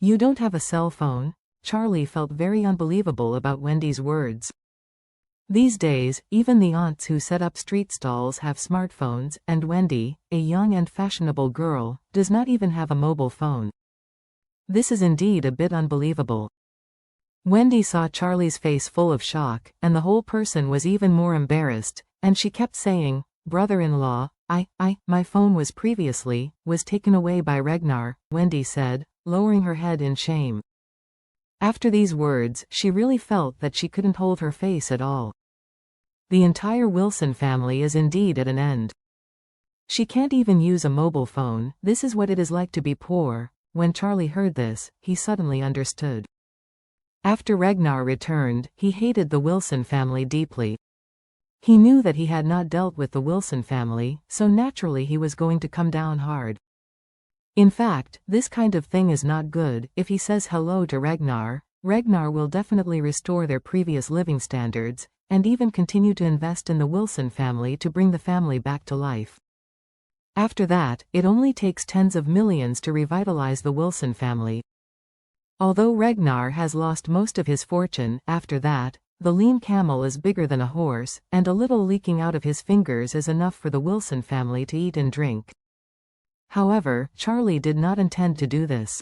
You don't have a cell phone? Charlie felt very unbelievable about Wendy's words. These days, even the aunts who set up street stalls have smartphones, and Wendy, a young and fashionable girl, does not even have a mobile phone. This is indeed a bit unbelievable. Wendy saw Charlie's face full of shock, and the whole person was even more embarrassed, and she kept saying, "Brother-in-law, my phone was taken away by Ragnar," Wendy said, lowering her head in shame. After these words, she really felt that she couldn't hold her face at all. The entire Wilson family is indeed at an end. She can't even use a mobile phone. This is what it is like to be poor. When Charlie heard this, he suddenly understood. After Ragnar returned, he hated the Wilson family deeply. He knew that he had not dealt with the Wilson family, so naturally he was going to come down hard. In fact, this kind of thing is not good. If he says hello to Ragnar, Ragnar will definitely restore their previous living standards, and even continue to invest in the Wilson family to bring the family back to life. After that, it only takes tens of millions to revitalize the Wilson family. Although Ragnar has lost most of his fortune, after that, the lean camel is bigger than a horse, and a little leaking out of his fingers is enough for the Wilson family to eat and drink. However, Charlie did not intend to do this.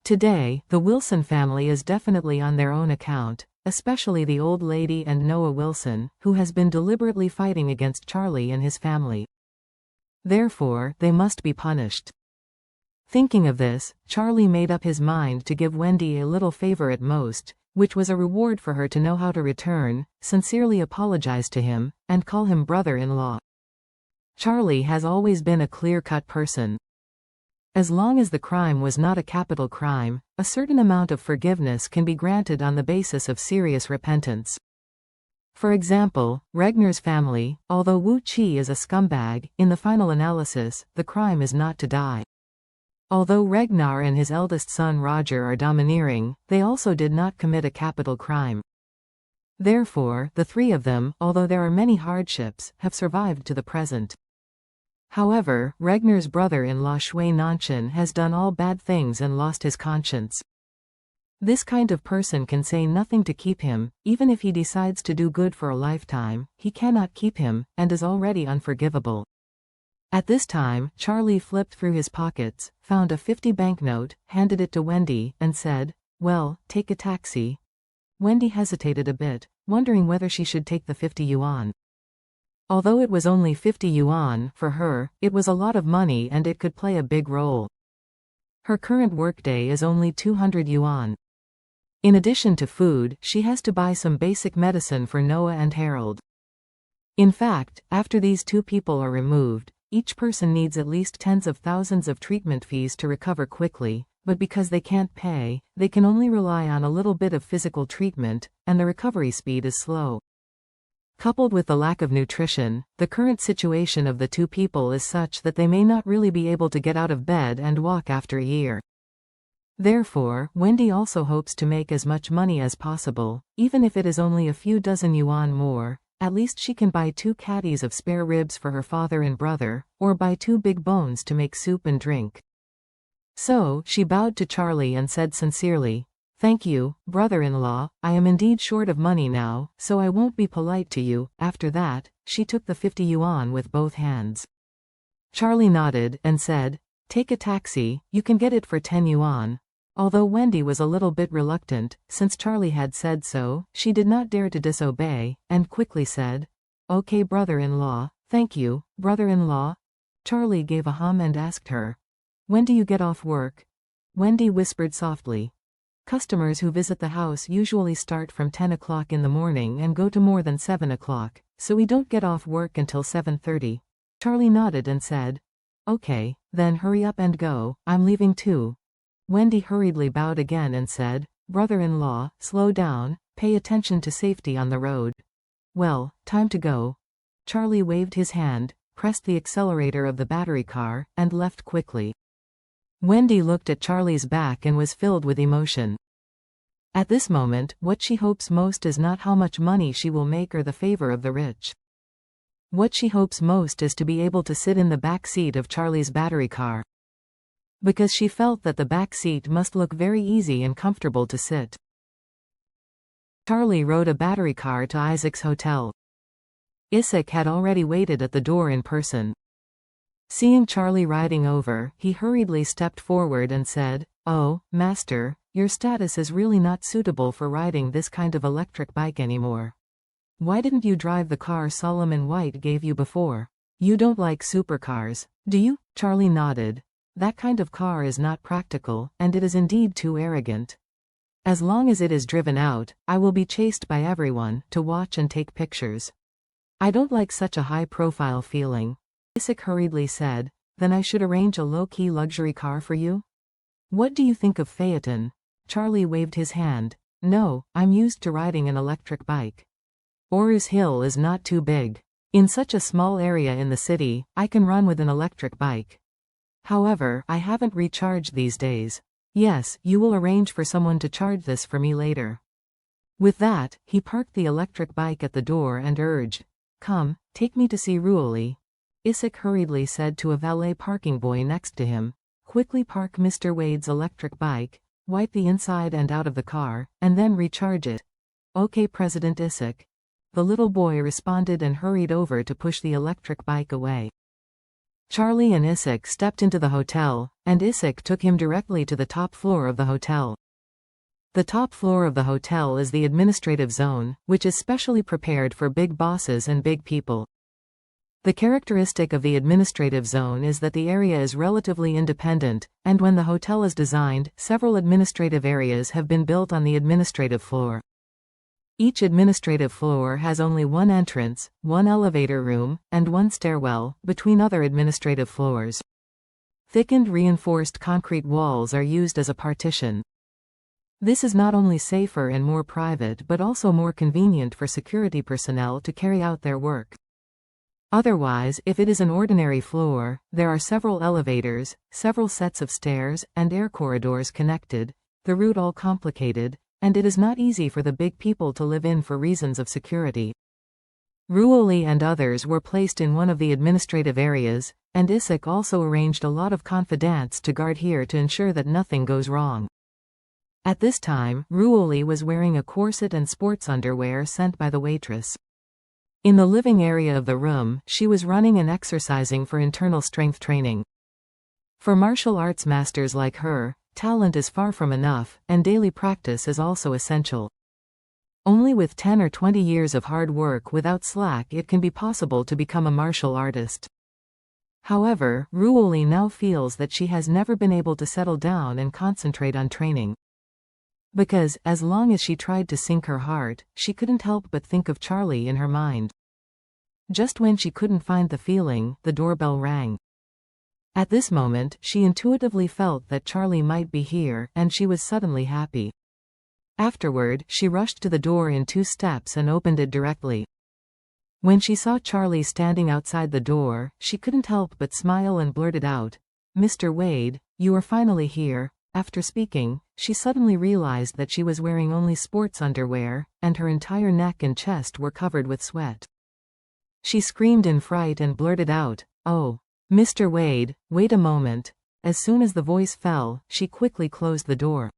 Today, the Wilson family is definitely on their own account, especially the old lady and Noah Wilson, who has been deliberately fighting against Charlie and his family. Therefore, they must be punished. Thinking of this, Charlie made up his mind to give Wendy a little favor at most, which was a reward for her to know how to return, sincerely apologize to him, and call him brother-in-law. Charlie has always been a clear-cut person. As long as the crime was not a capital crime, a certain amount of forgiveness can be granted on the basis of serious repentance. For example, Ragnar's family, although Wu Qi is a scumbag, in the final analysis, the crime is not to die. Although Ragnar and his eldest son Roger are domineering, they also did not commit a capital crime. Therefore, the three of them, although there are many hardships, have survived to the present. However, Ragnar's brother-in-law Shui Nanshan has done all bad things and lost his conscience. This kind of person can say nothing to keep him. Even if he decides to do good for a lifetime, he cannot keep him, and is already unforgivable. At this time, Charlie flipped through his pockets, found a 50 banknote, handed it to Wendy, and said, "Well, take a taxi." Wendy hesitated a bit, wondering whether she should take the 50 yuan. Although it was only 50 yuan, for her, it was a lot of money and it could play a big role. Her current workday is only 200 yuan. In addition to food, she has to buy some basic medicine for Noah and Harold. In fact, after these two people are removed, each person needs at least tens of thousands of treatment fees to recover quickly, but because they can't pay, they can only rely on a little bit of physical treatment, and the recovery speed is slow. Coupled with the lack of nutrition, the current situation of the two people is such that they may not really be able to get out of bed and walk after a year. Therefore, Wendy also hopes to make as much money as possible, even if it is only a few dozen yuan more. At least she can buy 2 caddies of spare ribs for her father and brother, or buy 2 big bones to make soup and drink. So, she bowed to Charlie and said sincerely, "Thank you, brother-in-law, I am indeed short of money now, so I won't be polite to you." After that, she took the 50 yuan with both hands. Charlie nodded, and said, "Take a taxi, you can get it for 10 yuan. Although Wendy was a little bit reluctant, since Charlie had said so, she did not dare to disobey, and quickly said, "Okay brother-in-law, thank you, brother-in-law." Charlie gave a hum and asked her, "When do you get off work?" Wendy whispered softly, "Customers who visit the house usually start from 10 o'clock in the morning and go to more than 7 o'clock, so we don't get off work until 7:30. Charlie nodded and said, "Okay, then hurry up and go, I'm leaving too." Wendy hurriedly bowed again and said, "Brother-in-law, slow down, pay attention to safety on the road." "Well, time to go." Charlie waved his hand, pressed the accelerator of the battery car, and left quickly. Wendy looked at Charlie's back and was filled with emotion. At this moment, what she hopes most is not how much money she will make or the favor of the rich. What she hopes most is to be able to sit in the back seat of Charlie's battery car. because she felt that the back seat must look very easy and comfortable to sit. Charlie rode a battery car to Isaac's hotel. Isaac had already waited at the door in person. Seeing Charlie riding over, he hurriedly stepped forward and said, "Oh, master, your status is really not suitable for riding this kind of electric bike anymore. Why didn't you drive the car Solomon White gave you before? You don't like supercars, do you?" Charlie nodded. "That kind of car is not practical, and it is indeed too arrogant. As long as it is driven out, I will be chased by everyone, to watch and take pictures. I don't like such a high-profile feeling." Isaac hurriedly said, "Then I should arrange a low-key luxury car for you? What do you think of Phaeton?" Charlie waved his hand. "No, I'm used to riding an electric bike. Orus Hill is not too big. In such a small area in the city, I can run with an electric bike. However, I haven't recharged these days." "Yes, you will arrange for someone to charge this for me later." With that, he parked the electric bike at the door and urged, "Come, take me to see Ruoli." Isaac hurriedly said to a valet parking boy next to him, "Quickly park Mr. Wade's electric bike, wipe the inside and out of the car, and then recharge it." "Okay, President Isaac." The little boy responded and hurried over to push the electric bike away. Charlie and Isaac stepped into the hotel, and Isaac took him directly to the top floor of the hotel. The top floor of the hotel is the administrative zone, which is specially prepared for big bosses and big people. The characteristic of the administrative zone is that the area is relatively independent, and when the hotel is designed, several administrative areas have been built on the administrative floor. Each administrative floor has only one entrance, one elevator room, and one stairwell, between other administrative floors. Thickened reinforced concrete walls are used as a partition. This is not only safer and more private but also more convenient for security personnel to carry out their work. Otherwise, if it is an ordinary floor, there are several elevators, several sets of stairs, and air corridors connected, the route all complicated, and it is not easy for the big people to live in for reasons of security. Ruoli and others were placed in one of the administrative areas, and Isaac also arranged a lot of confidants to guard here to ensure that nothing goes wrong. At this time, Ruoli was wearing a corset and sports underwear sent by the waitress. In the living area of the room, she was running and exercising for internal strength training. For martial arts masters like her, talent is far from enough, and daily practice is also essential. Only with 10 or 20 years of hard work without slack it can be possible to become a martial artist. However, Ruoli now feels that she has never been able to settle down and concentrate on training. Because, as long as she tried to sink her heart, she couldn't help but think of Charlie in her mind. Just when she couldn't find the feeling, the doorbell rang. At this moment, she intuitively felt that Charlie might be here, and she was suddenly happy. Afterward, she rushed to the door in 2 steps and opened it directly. When she saw Charlie standing outside the door, she couldn't help but smile and blurted out, "Mr. Wade, you are finally here." After speaking, she suddenly realized that she was wearing only sports underwear, and her entire neck and chest were covered with sweat. She screamed in fright and blurted out, "Oh, Mr. Wade, wait a moment." As soon as the voice fell, she quickly closed the door.